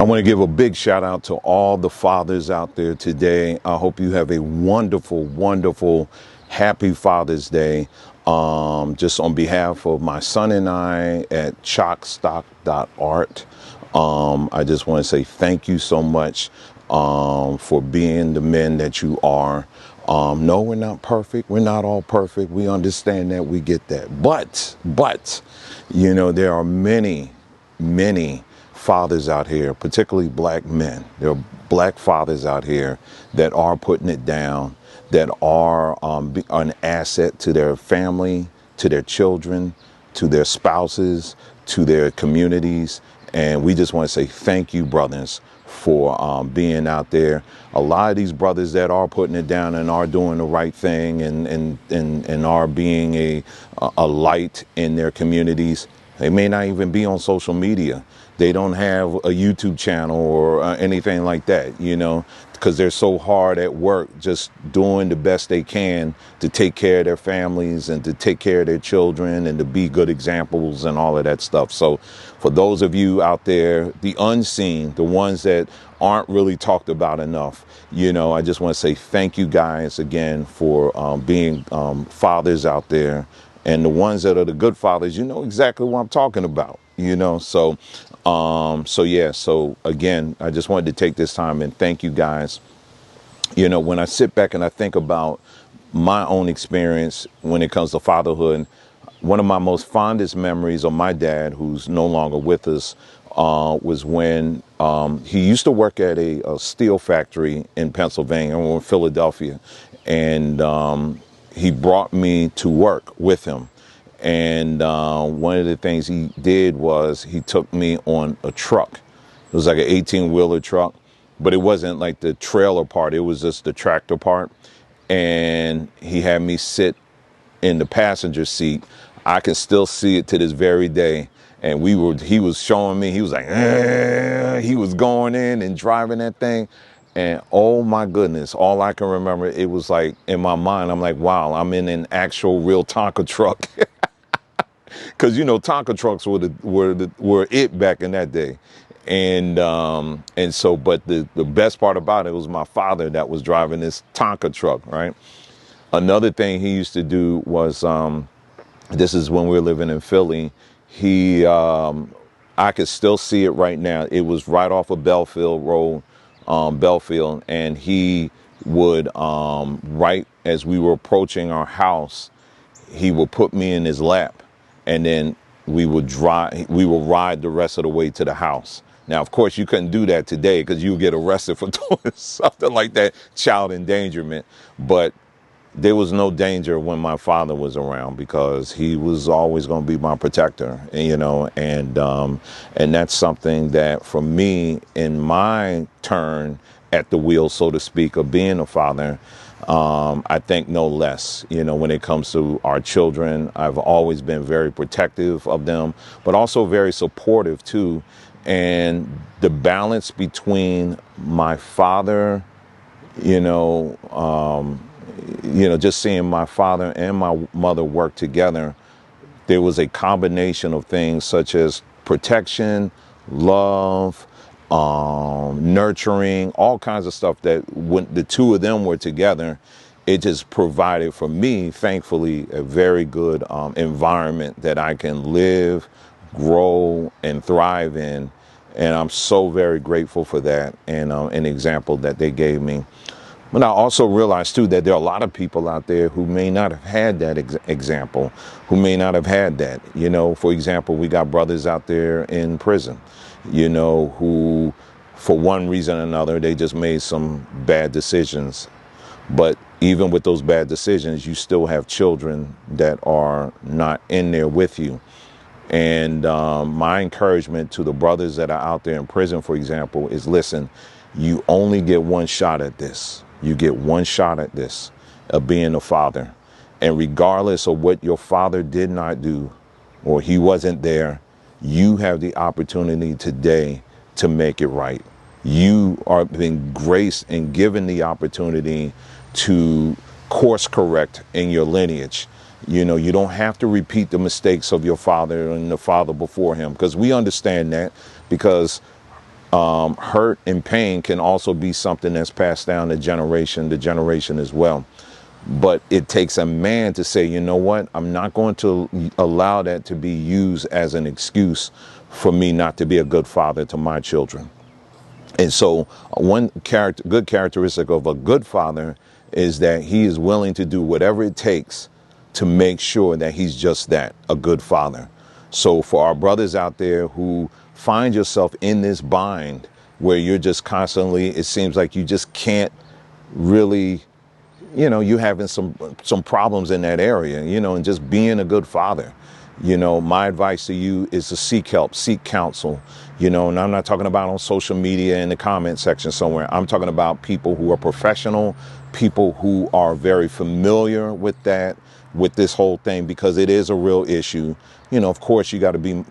I want to give a big shout out to all the fathers out there today. I hope you have a wonderful, wonderful, happy Father's Day. Just on behalf of my son and I at ChocStock Art, I just want to say thank you so much for being the men that you are. No, we're not perfect. We're not all perfect. We understand that. We get that. But, there are many fathers out here, particularly black men. There are black fathers out here that are putting it down, that are an asset to their family, to their children, to their spouses, to their communities. And we just want to say thank you, brothers, for being out there. A lot of these brothers that are putting it down and are doing the right thing and are being a light in their communities, they may not even be on social media. They don't have a YouTube channel or anything like that, because they're so hard at work, just doing the best they can to take care of their families and to take care of their children and to be good examples and all of that stuff. So for those of you out there, the unseen, the ones that aren't really talked about enough, I just want to say thank you guys again for being fathers out there. And the ones that are the good fathers, you know exactly what I'm talking about, So again, I just wanted to take this time and thank you guys. When I sit back and I think about my own experience when it comes to fatherhood, one of my most fondest memories of my dad, who's no longer with us, was when he used to work at a steel factory in Pennsylvania or in Philadelphia. And he brought me to work with him. And one of the things he did was he took me on a truck. It was like an 18-wheeler truck, but it wasn't like the trailer part. It was just the tractor part. And he had me sit in the passenger seat. I can still see it to this very day. And he was showing me, he was like, he was going in and driving that thing. And oh my goodness, all I can remember, it was like in my mind, I'm like, wow, I'm in an actual real Tonka truck. Because, Tonka trucks were it back in that day. And so, but the best part about it was my father that was driving this Tonka truck, right? Another thing he used to do was, this is when we were living in Philly, I could still see it right now. It was right off of Belfield Road, Belfield, and he would, right as we were approaching our house, he would put me in his lap, and then we would ride the rest of the way to the house. Now, of course, you couldn't do that today because you would get arrested for doing something like that, child endangerment. But there was no danger when my father was around because he was always going to be my protector, and that's something that for me in my turn at the wheel, so to speak, of being a father, I think no less, when it comes to our children. I've always been very protective of them, but also very supportive too. And the balance between my father, just seeing my father and my mother work together, there was a combination of things such as protection, love, nurturing, all kinds of stuff that when the two of them were together, it just provided for me, thankfully, a very good environment that I can live, grow, and thrive in. And I'm so very grateful for that and an example that they gave me. But I also realized, too, that there are a lot of people out there who may not have had that example, who may not have had that. For example, we got brothers out there in prison, who, for one reason or another, they just made some bad decisions. But even with those bad decisions, you still have children that are not in there with you. And my encouragement to the brothers that are out there in prison, for example, is listen, you only get one shot at this. You get one shot at this of being a father. And regardless of what your father did not do or he wasn't there, you have the opportunity today to make it right. You are being graced and given the opportunity to course correct in your lineage. You don't have to repeat the mistakes of your father and the father before him, because we understand that, because hurt and pain can also be something that's passed down to generation as well. But it takes a man to say, you know what, I'm not going to allow that to be used as an excuse for me not to be a good father to my children. And so good characteristic of a good father is that he is willing to do whatever it takes to make sure that he's just that, a good father. So for our brothers out there who find yourself in this bind where you're just constantly, it seems like you just can't really, you having some problems in that area, and just being a good father. My advice to you is to seek help, seek counsel, and I'm not talking about on social media in the comment section somewhere. I'm talking about people who are professional, people who are very familiar with this whole thing, because it is a real issue. Of course, you got to be,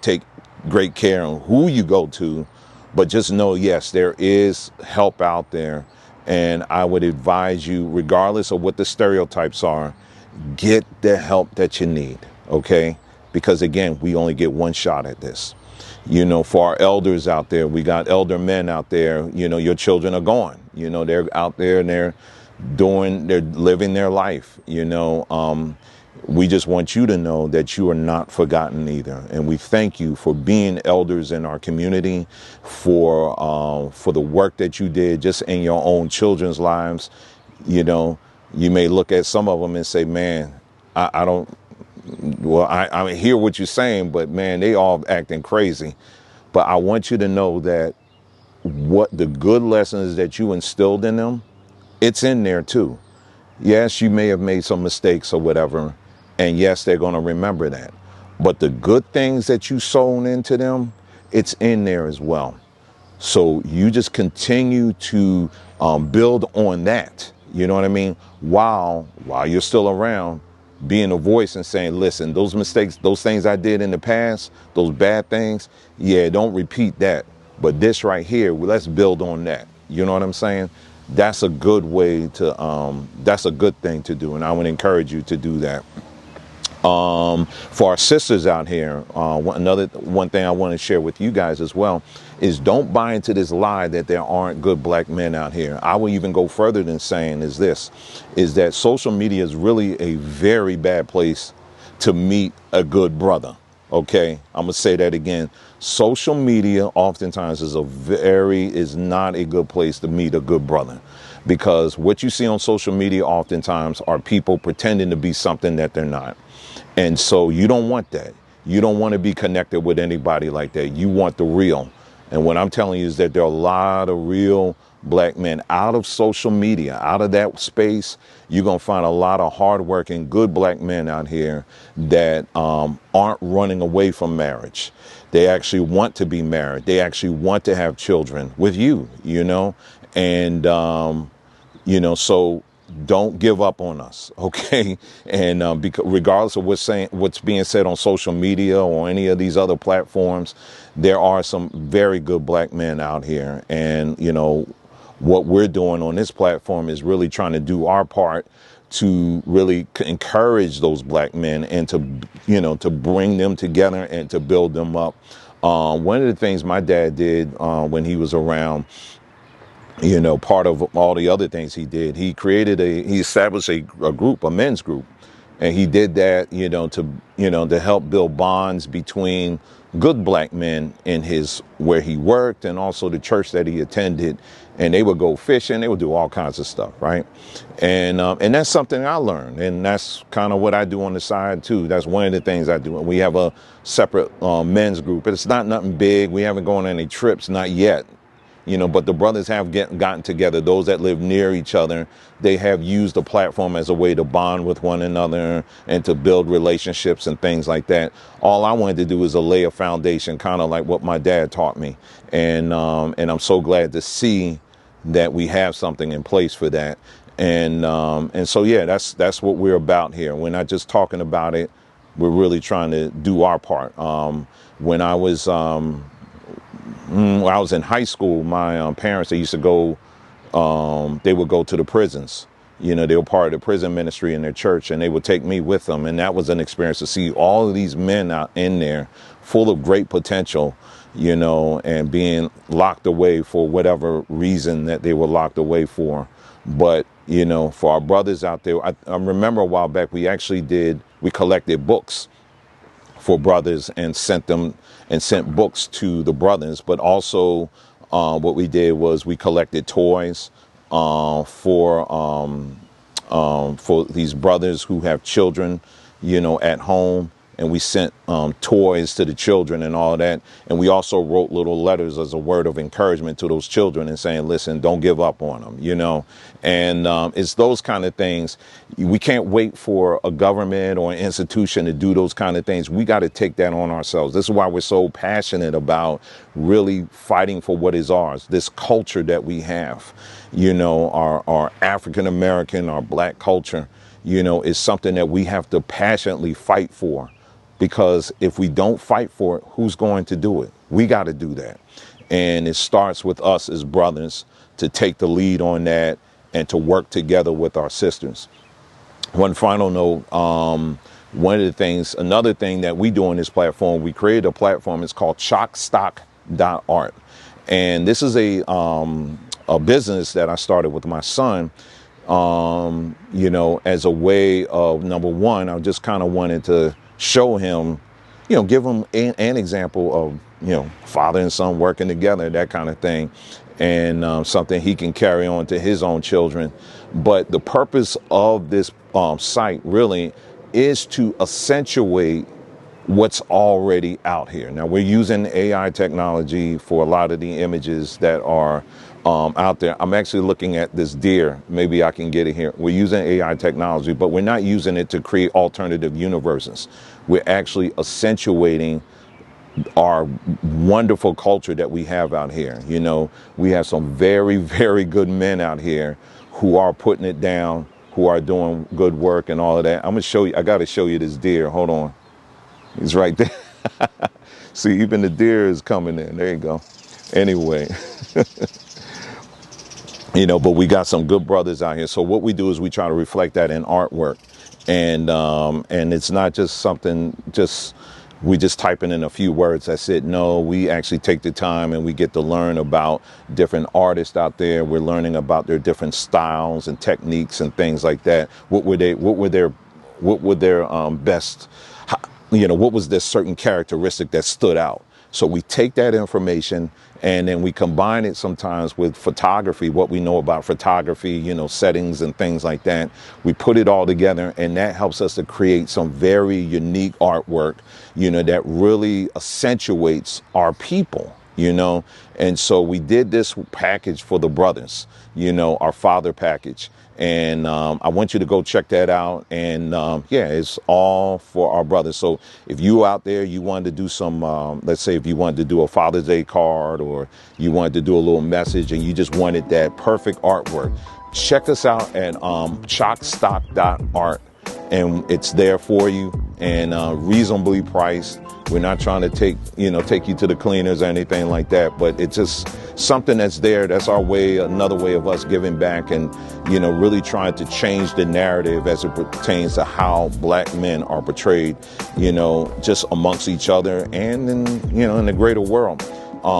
take great care on who you go to, but just know, yes, there is help out there. And I would advise you, regardless of what the stereotypes are, get the help that you need. Okay? Because again, we only get one shot at this. For our elders out there, we got elder men out there, your children are gone. They're out there and they're living their life. We just want you to know that you are not forgotten either. And we thank you for being elders in our community, for the work that you did just in your own children's lives. You may look at some of them and say, man, I hear what you're saying, but man, they all acting crazy. But I want you to know that what the good lessons that you instilled in them, it's in there too. Yes, you may have made some mistakes or whatever, and yes, they're going to remember that. But the good things that you sown into them, it's in there as well. So you just continue to build on that. You know what I mean? While you're still around, being a voice and saying, listen, those mistakes, those things I did in the past, those bad things, yeah, don't repeat that. But this right here, let's build on that. You know what I'm saying? That's a good way to, that's a good thing to do. And I would encourage you to do that. For our sisters out here, one thing I want to share with you guys as well is don't buy into this lie that there aren't good black men out here. I will even go further than saying is that social media is really a very bad place to meet a good brother. Okay, I'm gonna say that again. Social media oftentimes is not a good place to meet a good brother, because what you see on social media oftentimes are people pretending to be something that they're not. And so you don't want that. You don't want to be connected with anybody like that. You want the real. And what I'm telling you is that there are a lot of real black men out of social media, out of that space. You're going to find a lot of hardworking, good black men out here that aren't running away from marriage. They actually want to be married. They actually want to have children with you, and, so don't give up on us, okay? And because regardless of what's being said on social media or any of these other platforms, there are some very good black men out here. And, what we're doing on this platform is really trying to do our part to really encourage those black men and to bring them together and to build them up. One of the things my dad did when he was around, part of all the other things he did, he established a group, a men's group. And he did that, to help build bonds between good black men in where he worked and also the church that he attended. And they would go fishing. They would do all kinds of stuff. Right. And that's something I learned. And that's kind of what I do on the side, too. That's one of the things I do. We have a separate men's group. It's not nothing big. We haven't gone on any trips, not yet. But the brothers have gotten together. Those that live near each other, they have used the platform as a way to bond with one another and to build relationships and things like that. All I wanted to do is lay a foundation, kind of like what my dad taught me. And I'm so glad to see that we have something in place for that. And so, yeah, that's what we're about here. We're not just talking about it. We're really trying to do our part. When I was in high school, my parents, they used to go, they would go to the prisons. They were part of the prison ministry in their church, and they would take me with them. And that was an experience to see all of these men out in there full of great potential and being locked away for whatever reason that they were locked away for. But, for our brothers out there, I remember a while back, we collected books for brothers and sent books to the brothers. But also what we did was we collected toys for these brothers who have children, at home. And we sent toys to the children and all that. And we also wrote little letters as a word of encouragement to those children and saying, listen, don't give up on them, And it's those kind of things. We can't wait for a government or an institution to do those kind of things. We got to take that on ourselves. This is why we're so passionate about really fighting for what is ours, this culture that we have, our African American, our black culture, is something that we have to passionately fight for. Because if we don't fight for it, who's going to do it? We got to do that. And it starts with us as brothers to take the lead on that and to work together with our sisters. One final note, another thing that we do on this platform, we created a platform, it's called ChocStock Art. And this is a business that I started with my son, as a way of, number one, I just kind of wanted to show him, give him an example of, father and son working together, that kind of thing, and something he can carry on to his own children. But the purpose of this site really is to accentuate what's already out here. Now, we're using AI technology for a lot of the images that are out there. I'm actually looking at this deer. Maybe I can get it here. We're using AI technology, but we're not using it to create alternative universes. We're actually accentuating our wonderful culture that we have out here. We have some very, very good men out here who are putting it down, who are doing good work and all of that. I'm going to show you. I got to show you this deer. Hold on. He's right there. See, even the deer is coming in. There you go. Anyway. But we got some good brothers out here. So what we do is we try to reflect that in artwork. And it's not just something, we just typing in a few words. That's it. No, we actually take the time and we get to learn about different artists out there. We're learning about their different styles and techniques and things like that. What were their best, what was their certain characteristic that stood out? So we take that information and then we combine it sometimes with photography, what we know about photography, settings and things like that. We put it all together, and that helps us to create some very unique artwork, that really accentuates our people, And so we did this package for the brothers, our father package. And I want you to go check that out. And it's all for our brothers. So if you out there, you wanted to do some, let's say if you wanted to do a Father's Day card, or you wanted to do a little message and you just wanted that perfect artwork, check us out at ChocStock.art. And it's there for you, and reasonably priced. We're not trying to take you to the cleaners or anything like that, but it's just something that's there. That's our way, another way of us giving back and, really trying to change the narrative as it pertains to how black men are portrayed, just amongst each other and in the greater world.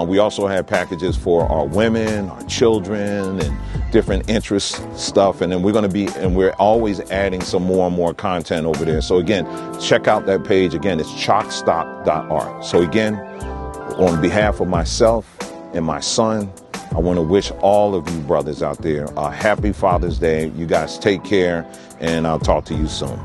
We also have packages for our women, our children, and different interest stuff. And then we're always adding some more and more content over there. So again, check out that page. Again, it's ChocStock.art. So again, on behalf of myself and my son, I want to wish all of you brothers out there a happy Father's Day. You guys take care, and I'll talk to you soon.